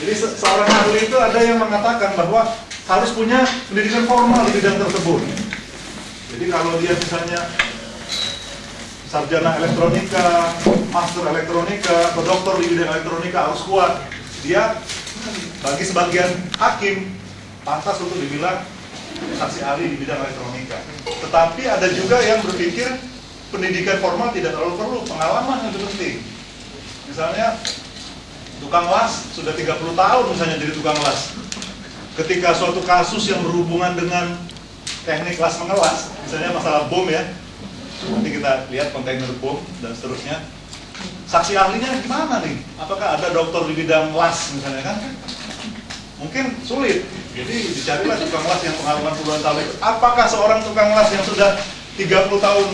Jadi seorang ahli itu ada yang mengatakan bahwa harus punya pendidikan formal di bidang tersebut. Jadi kalau dia misalnya sarjana elektronika, master elektronika, atau doktor di bidang elektronika harus kuat. Dia bagi sebagian hakim pantas untuk dibilang saksi ahli di bidang elektronika. Tetapi ada juga yang berpikir pendidikan formal tidak terlalu perlu, pengalaman yang lebih penting. Misalnya tukang las sudah 30 tahun misalnya jadi tukang las. Ketika suatu kasus yang berhubungan dengan teknik las mengelas, misalnya masalah bom ya, nanti kita lihat kontainer bom dan seterusnya. Saksi ahlinya gimana nih? Apakah ada dokter di bidang las misalnya kan? Mungkin sulit. Jadi dicarilah tukang las yang pengalaman puluhan tahun. Apakah seorang tukang las yang sudah 30 tahun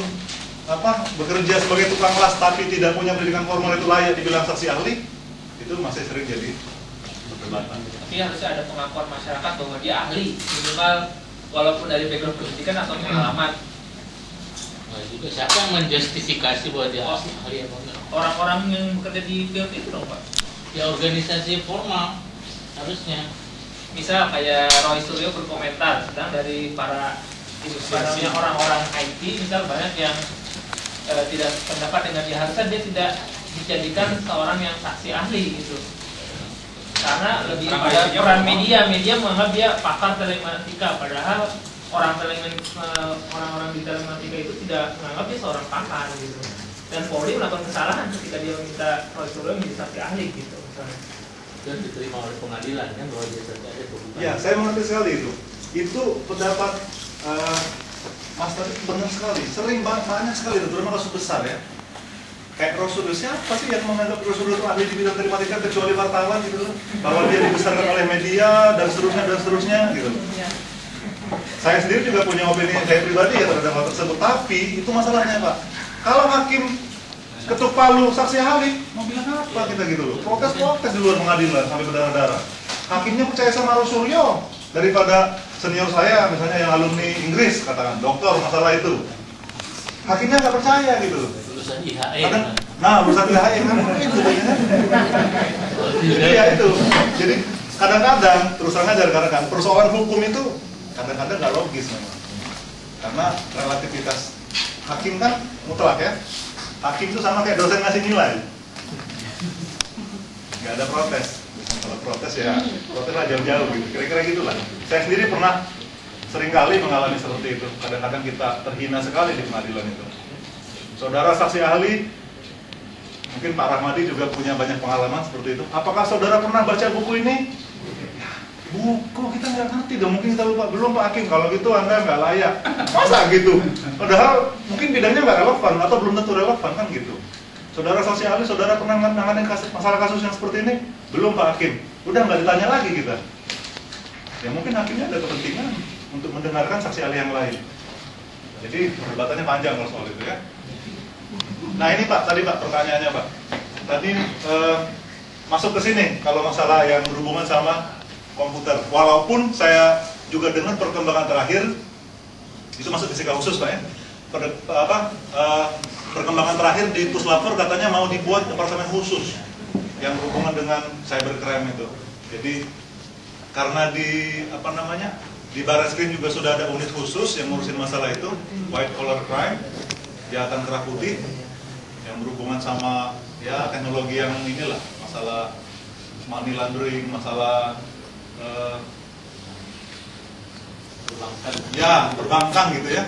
bekerja sebagai tukang las tapi tidak punya pendidikan formal itu layak dibilang saksi ahli? Itu masih sering jadi perdebatan. Tapi harusnya ada pengakuan masyarakat bahwa dia ahli, minimal walaupun dari background pendidikan atau pengalaman. Juga siapa yang menjustifikasi bahwa dia ahli apa enggak? Orang-orang yang bekerja di BLT itu dong Pak. Ya organisasi formal harusnya. Misal kayak Roy Suryo berkomentar, sedang dari para orang-orang IT, misal banyak yang tidak pendapat dengan dia, harusnya dia tidak dijadikan seorang yang saksi ahli gitu. Karena lebih pada peran media menganggap dia pakar telematika, padahal orang-orang di telematika itu tidak menganggap dia seorang pakar gitu. Dan Polri melakukan kesalahan ketika dia meminta Roy Suryo menjadi saksi ahli gitu misalnya. Dan diterima oleh pengadilan kan bahwa dia saja ada bukan. Ya, saya mengerti sekali itu. Itu pendapat Mas tadi benar sekali. Sering banyak sekali itu, terutama kasus besar ya. Kayak Roy, siapa sih yang menganggap Roy itu ahli di bidang telematika kecuali wartawan gitu loh, bahwa dia dibesarkan oleh media dan seterusnya gitu. Saya sendiri juga punya opini saya pribadi ya terhadap hal tersebut, tapi itu masalahnya Pak. Kalau hakim ketuk palu saksi ahli, mau bilang apa kita gitu loh? Protes di luar pengadilan sampai berdarah-darah. Hakimnya percaya sama Roy Suryo daripada senior saya misalnya yang alumni Inggris katakan dokter masalah itu. Hakimnya nggak percaya gitu loh. Lulusan IHE. Nah, lulusan IHE kan itu. Jadi ya itu. Jadi kadang-kadang terus terang aja kadang-kadang persoalan hukum itu kadang-kadang nggak logis memang. Karena relativitas hakim kan mutlak ya. Hakim itu sama kayak dosen ngasih nilai. Nggak ada protes. Kalau protes ya proteslah jauh-jauh gitu. Kira-kira gitulah. Saya sendiri pernah seringkali mengalami seperti itu. Kadang-kadang kita terhina sekali di pengadilan itu. Saudara saksi ahli, mungkin Pak Rahmadi juga punya banyak pengalaman seperti itu. Apakah saudara pernah baca buku ini? Ya, buku kita nggak ngerti dong. Mungkin kita lupa. Belum Pak Hakim. Kalau gitu Anda nggak layak. Masa gitu? Padahal mungkin bidangnya nggak relevan atau belum tentu relevan kan gitu. Saudara saksi ahli, saudara pernah menangani masalah kasus yang seperti ini? Belum Pak Hakim. Udah nggak ditanya lagi kita. Ya mungkin hakimnya ada kepentingan untuk mendengarkan saksi ahli yang lain. Jadi perdebatannya panjang kalau soal itu ya. Nah ini Pak, tadi Pak pertanyaannya Pak. Tadi masuk ke sini kalau masalah yang berhubungan sama komputer. Walaupun saya juga dengar perkembangan terakhir itu masuk fisika khusus Pak ya. Perkembangan terakhir di Puslapor katanya mau dibuat departemen khusus yang berhubungan dengan cybercrime itu. Jadi karena di Barreskrim juga sudah ada unit khusus yang ngurusin masalah itu, white collar crime, kejahatan kerah putih yang berhubungan sama ya teknologi yang inilah, masalah money laundering, masalah perbankan gitu ya.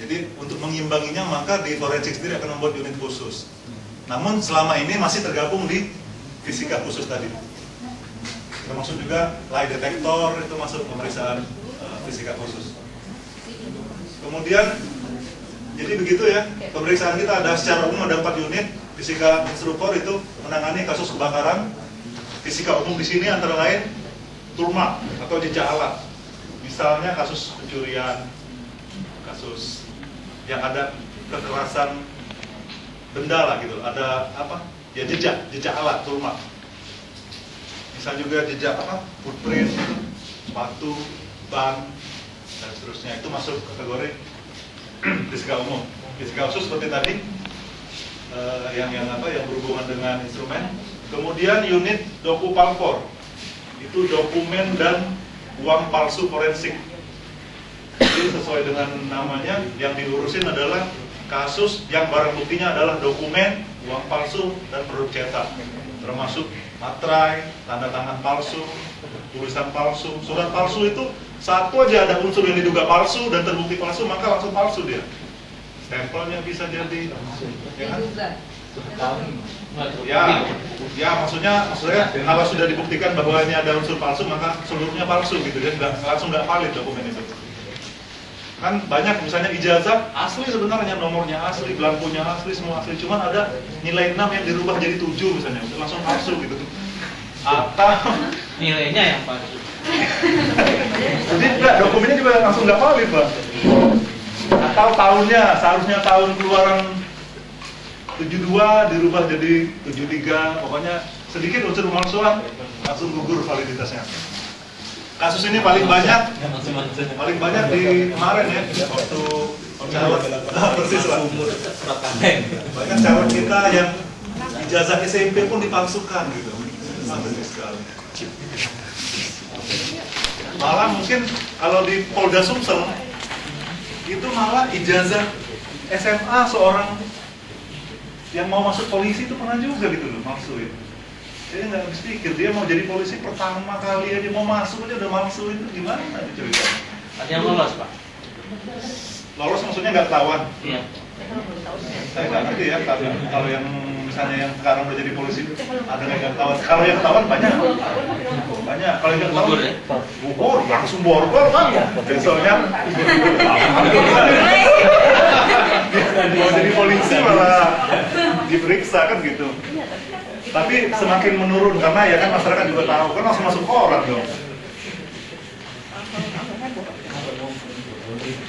Jadi untuk mengimbanginya maka di forensik sendiri akan membuat unit khusus. Namun selama ini masih tergabung di fisika khusus tadi. Termasuk juga lie detector itu masuk pemeriksaan fisika khusus. Kemudian jadi begitu ya, pemeriksaan kita ada secara umum ada 4 unit. Fisika instruktur itu menangani kasus kebakaran. Fisika umum di sini antara lain turma atau jejak alat. Misalnya kasus pencurian, kasus yang ada kekerasan benda lah gitu. Ada apa? Ya jejak alat turma. Bisa juga jejak footprint, sepatu, ban dan seterusnya. Itu masuk kategori fisika umum. Fisika khusus seperti tadi yang berhubungan dengan instrumen Kemudian unit Dokupalfor, itu dokumen dan uang palsu forensik. Jadi sesuai dengan namanya, yang diurusin adalah kasus yang barang buktinya adalah dokumen, uang palsu, dan produk cetak, termasuk materai, tanda tangan palsu, tulisan palsu, surat palsu. Itu satu aja ada unsur yang diduga palsu dan terbukti palsu, maka langsung palsu dia. Stempelnya bisa jadi, ya kan? Ya, maksudnya kalau sudah dibuktikan bahwa ini ada unsur palsu, maka seluruhnya palsu gitu, dia langsung nggak valid dokumen itu. Kan banyak misalnya ijazah asli sebenarnya, nomornya asli, belangkunya asli, semua asli, cuman ada nilai 6 yang dirubah jadi 7 misalnya, langsung palsu gitu. Atau Nilainya yang palsu. jadi enggak, dokumennya juga langsung nggak valid, Pak. Atau tahunnya, seharusnya tahun keluaran 72 dirubah jadi 73, pokoknya sedikit unsur pemalsuan langsung gugur validitasnya. Kasus ini paling banyak di kemarin ya, waktu calon persis lah. Banyak calon kita yang ijazah SMP pun dipalsukan gitu. Sangat sekali. Malah mungkin kalau di Polda Sumsel itu malah ijazah SMA seorang yang mau masuk polisi itu pernah juga gitu loh, palsuin. Dia nggak habis pikir, dia mau jadi polisi pertama kali aja mau masuk aja udah palsu, itu gimana ceritanya? Ada yang lolos, Pak? Lolos maksudnya nggak ketahuan? Iya. Saya nggak ngerti ya, kalau yang misalnya yang sekarang udah jadi polisi ada yang nggak ketahuan. Kalau yang ketahuan banyak. Kalau yang nggak ketahuan gugur, langsung borgol kan? Besoknya mau jadi polisi malah diperiksa kan gitu. Tapi semakin menurun karena ya kan masyarakat juga tahu, kan langsung masuk koran dong.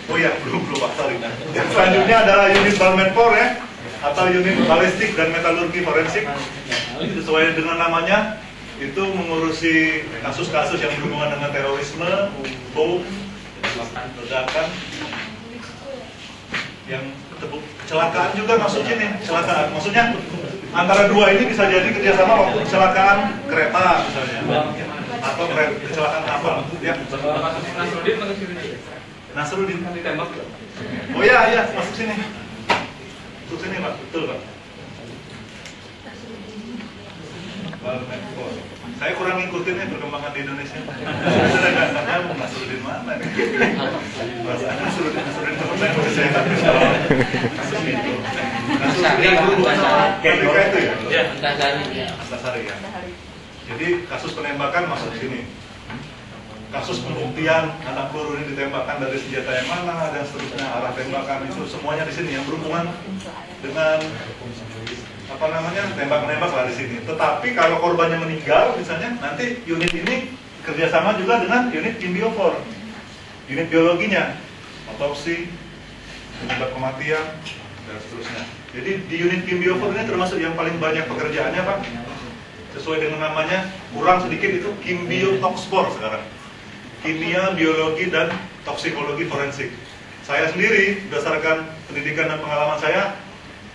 Oh ya, belum Pak, sorry. Yang selanjutnya adalah unit Balmenpor ya, atau unit balistik dan metalurgi forensik. Sesuai dengan namanya, itu mengurusi kasus-kasus yang berhubungan dengan terorisme, bom, ledakan, yang kecelakaan juga masuk sini. Kecelakaan, maksudnya antara dua ini bisa jadi kerjasama waktu kecelakaan kereta misalnya, atau kecelakaan kapal. Ya. Nasruddin ditembak. Oh iya, masuk sini. Masuk sini Pak, betul Pak. Balmenpor. Saya kurang ngikutin ya perkembangan di Indonesia. Saya nggak nyambung Nasruddin mana nih. Nasruddin teman saya kesehatan. Nasruddin yang berhubungan sama KPK itu ya? Iya. Antasari ya. Jadi kasus penembakan masuk di sini. Kasus pembuktian anak peluru ini ditembakkan dari senjata yang mana dan seterusnya, arah tembakan itu semuanya di sini yang berhubungan dengan tembak-menembak lah di sini. Tetapi kalau korbannya meninggal misalnya, nanti unit ini kerjasama juga dengan unit Kimbiofor, unit biologinya, otopsi, penyebab kematian dan seterusnya. Jadi di unit Kimbiofor ini termasuk yang paling banyak pekerjaannya Pak. Sesuai dengan namanya, kurang sedikit itu Kimbiotoxfor sekarang. Kimia, biologi, dan toksikologi forensik. Saya sendiri, berdasarkan pendidikan dan pengalaman saya,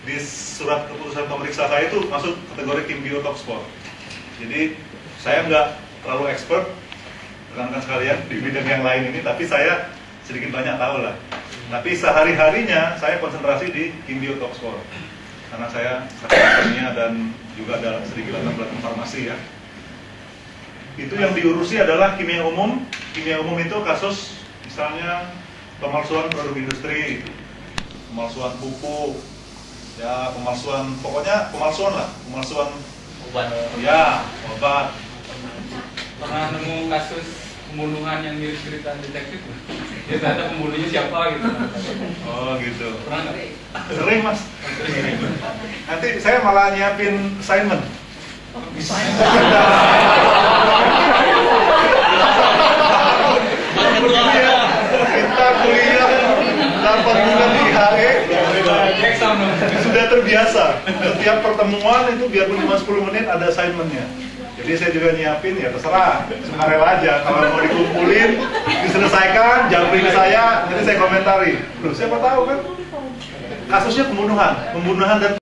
di surat keputusan pemeriksa saya itu masuk kategori Kimbiotoxfor. Jadi, saya nggak terlalu expert, rekan-rekan sekalian, di bidang yang lain ini, tapi saya sedikit banyak tahu lah. Tapi sehari-harinya, saya konsentrasi di Kimbiotoxfor. Karena saya kimia dan juga ada sedikit latar belakang farmasi ya. Itu yang diurusi adalah kimia umum. Kimia umum itu kasus misalnya pemalsuan produk industri, pemalsuan pupuk, ya pemalsuan, pokoknya pemalsuan lah, pemalsuan Obat. Ya, obat. Pernah nemu kasus pembunuhan yang mirip cerita detektif? Ya ternyata pembunuhnya siapa gitu. Oh gitu. Pernah nggak? Sering Mas. Nanti saya malah nyiapin assignment. Kita kuliah 8 bulan di HE sudah terbiasa. Setiap pertemuan itu biarpun cuma 10 menit ada assignmentnya. Jadi saya juga nyiapin, ya terserah, sukarela aja. Kalau mau dikumpulin, diselesaikan, jawabin saya, nanti saya komentari. Loh, siapa tahu kan? Kasusnya pembunuhan dan